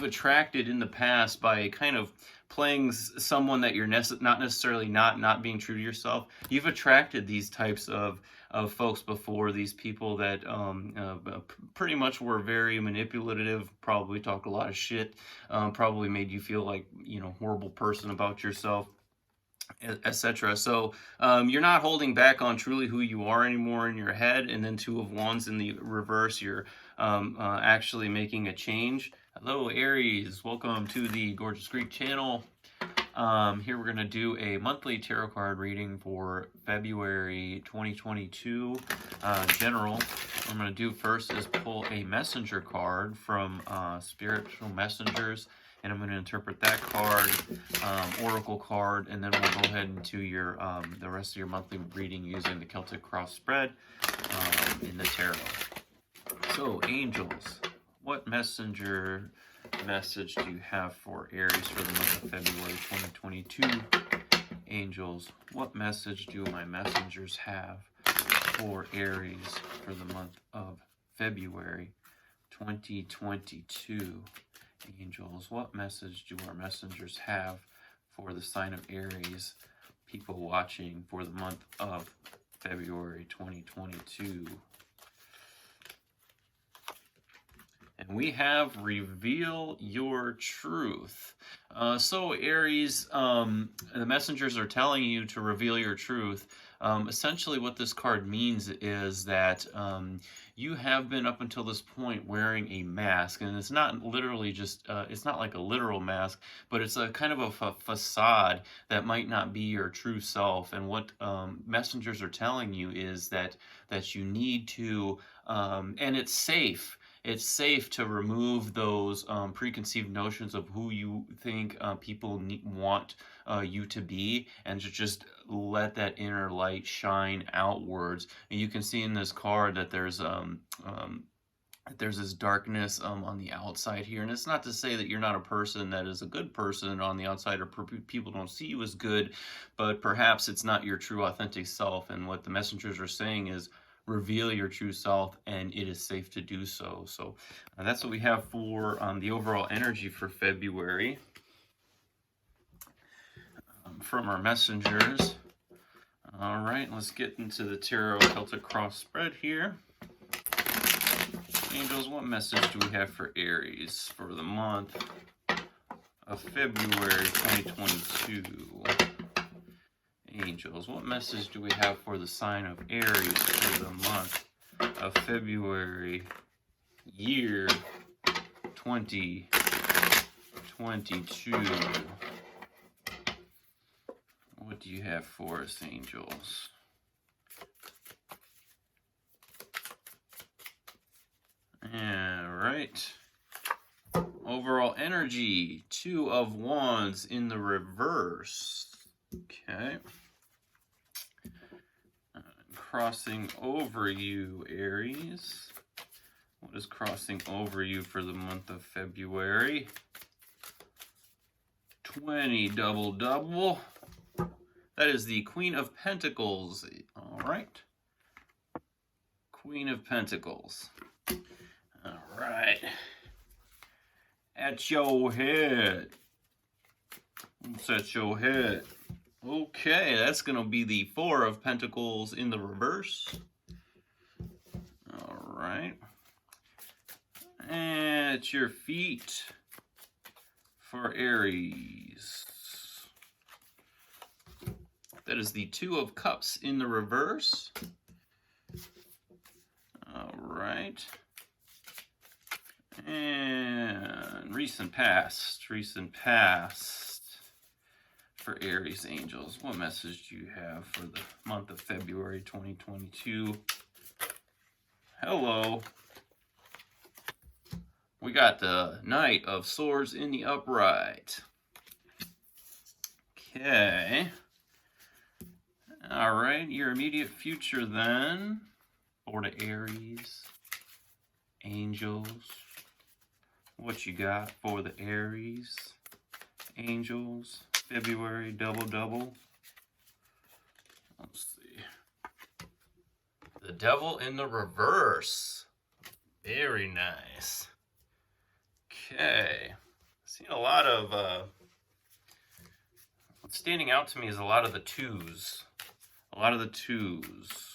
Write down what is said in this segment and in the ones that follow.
attracted in the past by kind of playing someone that you're not necessarily not being true to yourself. You've attracted these types of folks before, these people that pretty much were very manipulative, probably talked a lot of shit, probably made you feel like, you know, horrible person about yourself, etc. So you're not holding back on truly who you are anymore in your head. And then Two of Wands in the reverse, you're actually making a change. Hello, Aries. Welcome to the Gorgeous Greek channel. Here we're going to do a monthly tarot card reading for February 2022 general. What I'm going to do first is pull a messenger card from Spiritual Messengers, and I'm going to interpret that card, oracle card, and then we'll go ahead into your the rest of your monthly reading using the Celtic Cross Spread in the tarot. So, angels, what messenger message do you have for Aries for the month of February 2022? Angels, what message do my messengers have for Aries for the month of February 2022? Angels, what message do our messengers have for the sign of Aries, people watching, for the month of February 2022? And we have reveal your truth. So Aries, the messengers are telling you to reveal your truth. Essentially what this card means is that you have been up until this point wearing a mask, and it's not literally just, it's not like a literal mask, but it's a kind of a facade that might not be your true self. And what messengers are telling you is that you need to, and it's safe. It's safe to remove those preconceived notions of who you think people want you to be, and to just let that inner light shine outwards. And you can see in this card that there's this darkness on the outside here. And it's not to say that you're not a person that is a good person on the outside, or people don't see you as good, but perhaps it's not your true authentic self. And what the messengers are saying is, reveal your true self, and it is safe to do so. So that's what we have for the overall energy for February from our messengers. All right, let's get into the Tarot Celtic Cross Spread here. Angels, what message do we have for Aries for the month of February 2022? Angels, what message do we have for the sign of Aries for the month of February, year 2022? What do you have for us, angels? All right. Overall energy, Two of Wands in the reverse. Okay. Crossing over you, Aries. What is crossing over you for the month of February? 20 double double. That is the Queen of Pentacles. All right. Queen of Pentacles. All right. At your head. What's at your head? Okay, that's going to be the Four of Pentacles in the reverse. All right. At your feet for Aries. That is the Two of Cups in the reverse. All right. And recent past for Aries, angels. What message do you have for the month of February 2022? Hello. We got the Knight of Swords in the upright. Okay. All right, your immediate future then for the Aries, angels. What you got for the Aries, angels, February double double? Let's see. The Devil in the reverse. Very nice. Okay. Seeing a lot of what's standing out to me is a lot of the twos. A lot of the twos.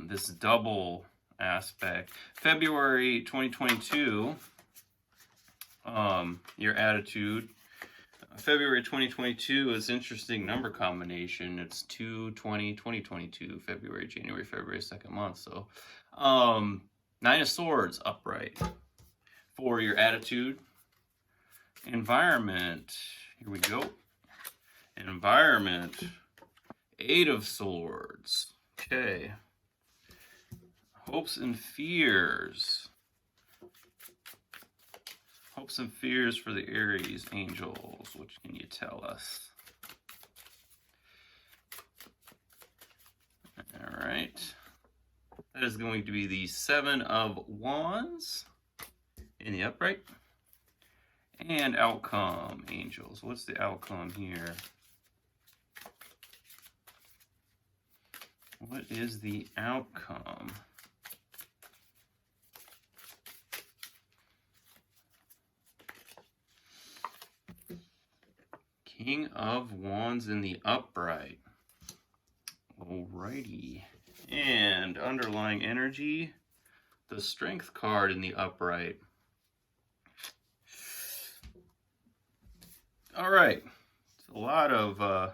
This double aspect. February 2022, your attitude. February 2022 is interesting number combination. It's 2/20, 2022, February, January, February, second month. So, Nine of Swords upright for your attitude. Environment. Here we go. Environment. Eight of Swords. Okay. Hopes and fears. Hopes and fears for the Aries angels. What can you tell us? All right. That is going to be the Seven of Wands in the upright. And outcome, angels. What's the outcome here? What is the outcome? King of Wands in the upright. Alrighty. And underlying energy, the Strength card in the upright. Alright. A lot of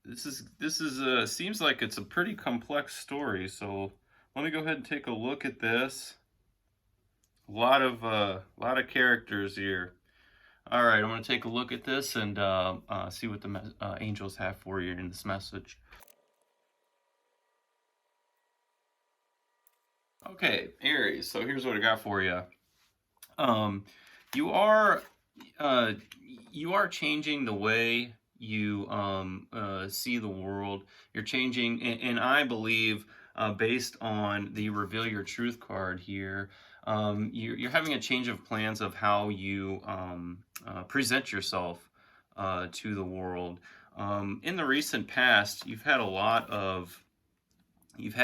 this is seems like it's a pretty complex story, so let me go ahead and take a look at this. A lot of characters here. All right, I'm going to take a look at this and see what the angels have for you in this message. Okay, Aries. So here's what I got for you. You are changing the way you see the world. You're changing, and I believe, based on the Reveal Your Truth card here, you're having a change of plans of how you present yourself to the world. In the recent past, you've had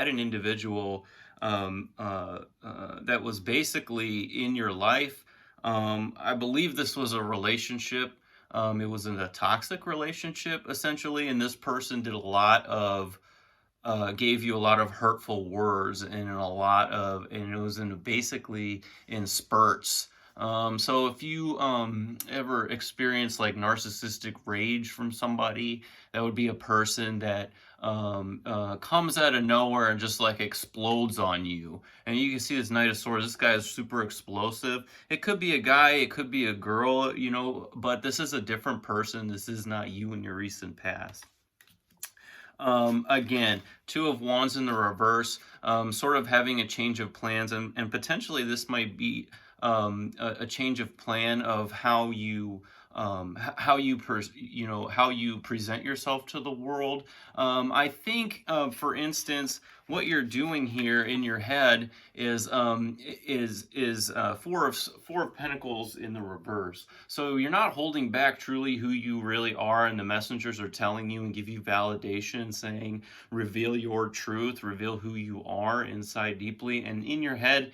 an individual that was basically in your life. I believe this was a relationship. It was in a toxic relationship, essentially, and this person did a lot of gave you a lot of hurtful words and it was basically in spurts. So if you ever experience like narcissistic rage from somebody, that would be a person that comes out of nowhere and just like explodes on you. And you can see this Knight of Swords. This guy is super explosive. It could be a guy, it could be a girl, but this is a different person. This is not you in your recent past. Again, Two of Wands in the reverse, sort of having a change of plans, and potentially this might be a change of plan of how you present yourself to the world. I think, for instance, what you're doing here in your head is Four of Pentacles in the reverse. So you're not holding back truly who you really are, and the messengers are telling you and give you validation, saying, reveal your truth, reveal who you are inside deeply. And in your head,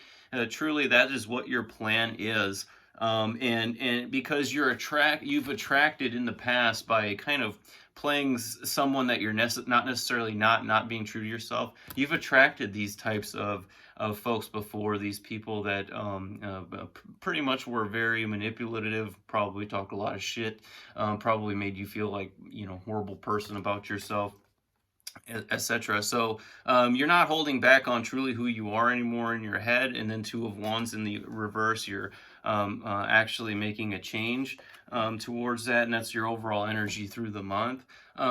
truly that is what your plan is. And because you've attracted in the past by kind of playing someone that you're not necessarily not being true to yourself, you've attracted these types of folks before, these people that pretty much were very manipulative, probably talked a lot of shit, probably made you feel like, horrible person about yourself, etc. So you're not holding back on truly who you are anymore in your head. And then Two of Wands in the reverse, you're actually making a change towards that, and that's your overall energy through the month.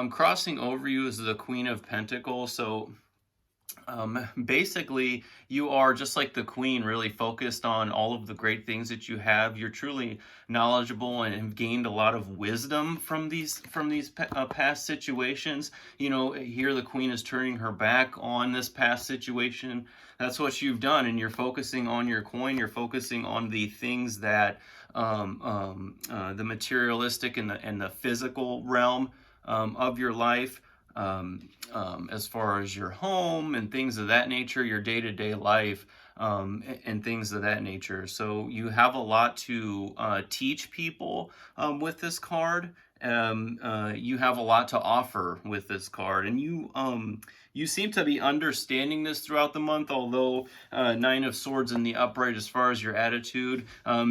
Crossing over you is the Queen of Pentacles. So basically, you are just like the Queen, really focused on all of the great things that you have. You're truly knowledgeable and have gained a lot of wisdom from these past situations. Here the Queen is turning her back on this past situation. That's what you've done, and you're focusing on your coin. You're focusing on the things that the materialistic and the physical realm of your life. As far as your home and things of that nature, your day-to-day life, and things of that nature. So you have a lot to teach people with this card. You have a lot to offer with this card, and you seem to be understanding this throughout the month. Although Nine of Swords in the upright, as far as your attitude,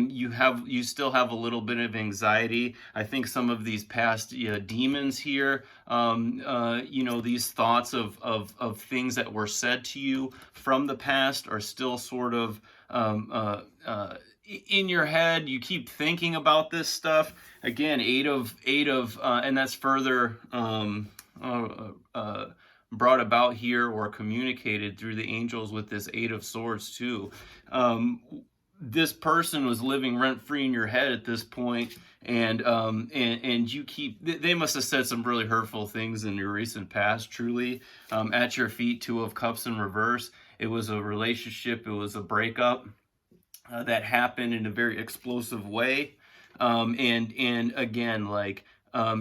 you still have a little bit of anxiety. I think some of these past demons here, these thoughts of things that were said to you from the past are still sort of in your head. You keep thinking about this stuff. Again, and that's further brought about here or communicated through the angels with this Eight of Swords too. This person was living rent free in your head at this point, and they must have said some really hurtful things in your recent past. Truly, at your feet, Two of Cups in reverse. It was a relationship. It was a breakup that happened in a very explosive way, and again, like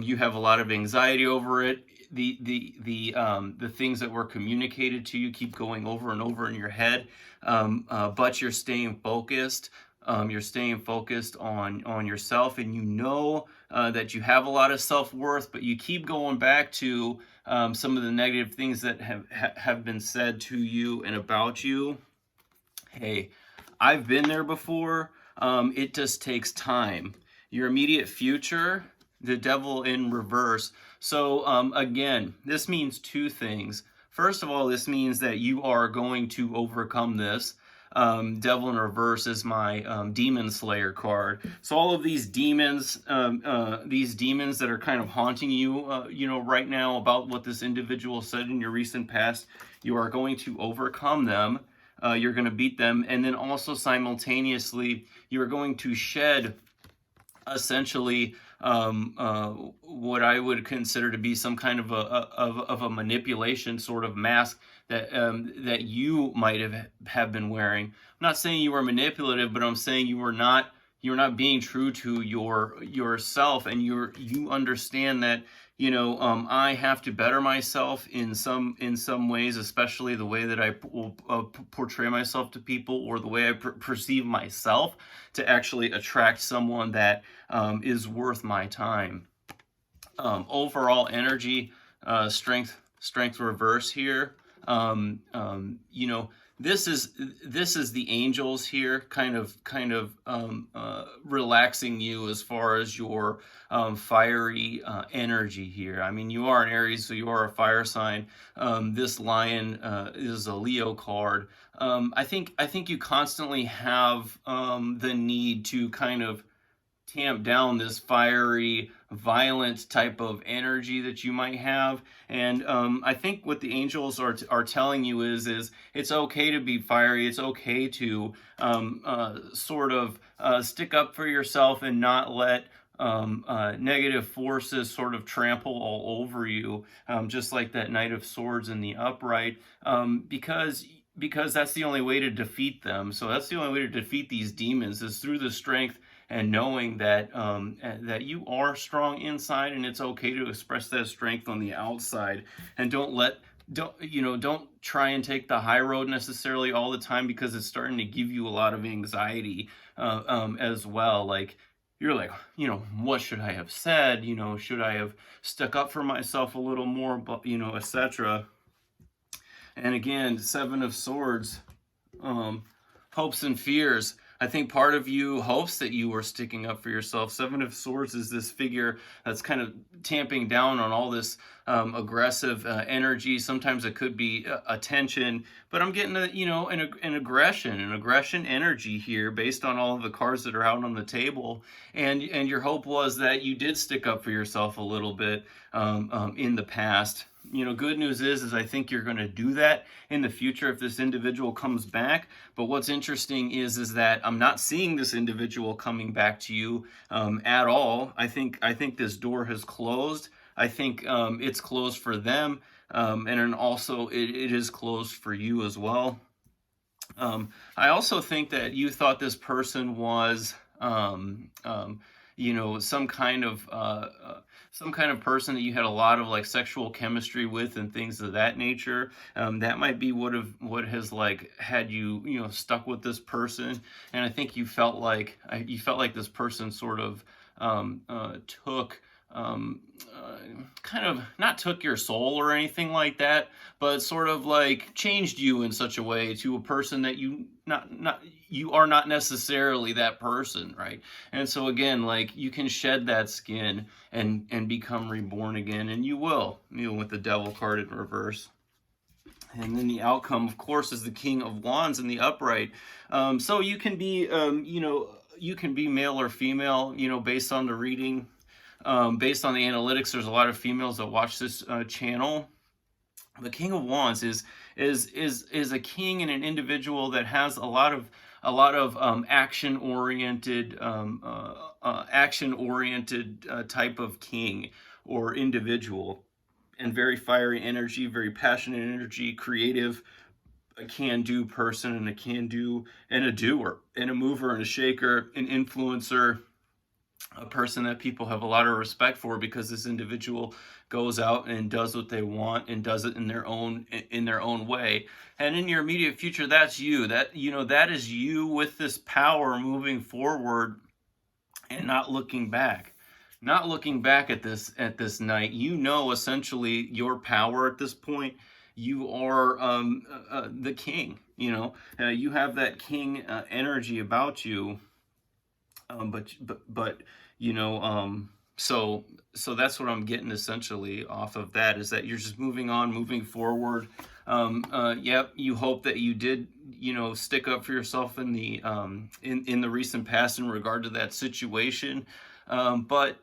you have a lot of anxiety over it. The things that were communicated to you keep going over and over in your head, but you're staying focused. You're staying focused on yourself, and you know that you have a lot of self-worth, but you keep going back to some of the negative things that have been said to you and about you. Hey, I've been there before. It just takes time. Your immediate future, the Devil in reverse. So again, this means two things. First of all, this means that you are going to overcome this. Devil in reverse is my Demon Slayer card. So all of these demons that are kind of haunting you, right now about what this individual said in your recent past, you are going to overcome them. You're going to beat them, and then also simultaneously, you are going to shed essentially what I would consider to be some kind of a manipulation sort of mask that you might have been wearing. I'm not saying you were manipulative, but I'm saying you're not being true to yourself, and you understand that I have to better myself in some ways, especially the way that I will portray myself to people, or the way I perceive myself, to actually attract someone that is worth my time. Overall energy, strength reverse here. This is the angels here, kind of relaxing you as far as your fiery energy here. I mean, you are an Aries, so you are a fire sign. This lion is a Leo card. I think you constantly have the need to kind of tamp down this fiery, violent type of energy that you might have. And I think what the angels are telling you is it's okay to be fiery. It's okay to sort of stick up for yourself and not let negative forces sort of trample all over you, just like that Knight of Swords in the upright, because that's the only way to defeat them. So that's the only way to defeat these demons, is through the strength and knowing that that you are strong inside, and it's okay to express that strength on the outside. And don't try and take the high road necessarily all the time, because it's starting to give you a lot of anxiety as well. Like, you're like, what should I have said? Should I have stuck up for myself a little more? But etc. And again, Seven of Swords, hopes and fears. I think part of you hopes that you were sticking up for yourself. Seven of Swords is this figure that's kind of tamping down on all this aggressive energy. Sometimes it could be attention, but I'm getting an aggression energy here based on all of the cards that are out on the table. And your hope was that you did stick up for yourself a little bit in the past. Good news is I think you're going to do that in the future if this individual comes back. But what's interesting is that I'm not seeing this individual coming back to you at all. I think this door has closed. I think it's closed for them, and then also it is closed for you as well. I also think that you thought this person was some kind of person that you had a lot of like sexual chemistry with and things of that nature. That might be what has like had you, stuck with this person. And I think you felt like this person sort of took kind of not took your soul or anything like that, but sort of like changed you in such a way to a person that you are not necessarily that person, right? And so again, like you can shed that skin and become reborn again, and you will, with the devil card in reverse. And then the outcome, of course, is the King of Wands in the upright. So you can be, you can be male or female, based on the reading. Based on the analytics, there's a lot of females that watch this channel. The King of Wands is a king and an individual that has a lot of action oriented type of king or individual, and very fiery energy, very passionate energy, creative, a can-do person, and a can-do and a doer and a mover and a shaker, an influencer, a person that people have a lot of respect for because this individual goes out and does what they want and does it in their own way. And in your immediate future, that's you. That is you with this power moving forward and not looking back. Not looking back at this night. Essentially your power at this point. You are the king. You have that king energy about you. But so that's what I'm getting essentially off of that, is that you're just moving on, moving forward. Yep, you hope that you did, stick up for yourself in the recent past in regard to that situation. But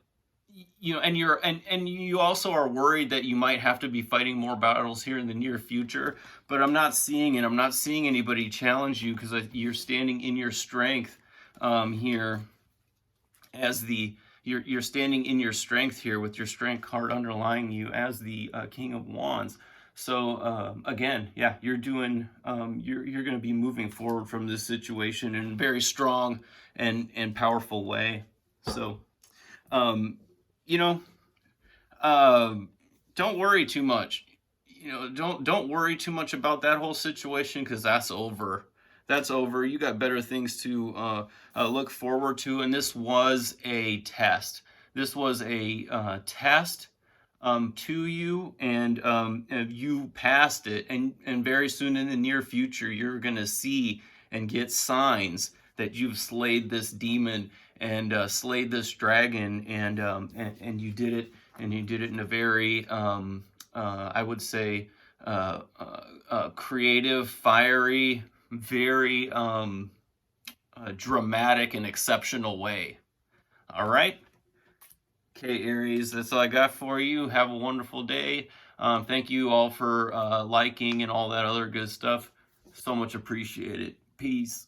and you also are worried that you might have to be fighting more battles here in the near future. But I'm not seeing it. I'm not seeing anybody challenge you, because you're standing in your strength here. You're standing in your strength here with your strength card underlying you as the King of Wands. So again, yeah, you're doing you're going to be moving forward from this situation in a very strong and powerful way. So you know don't worry too much. Don't worry too much about that whole situation, because that's over. That's over. You got better things to look forward to. And this was a test. This was a test to you, and you passed it. And very soon in the near future, you're going to see and get signs that you've slayed this demon and slayed this dragon, and you did it. And you did it in a very, I would say, creative, fiery, very dramatic and exceptional way. All right. Okay, Aries, that's all I got for you. Have a wonderful day. Thank you all for liking and all that other good stuff. So much appreciated. Peace.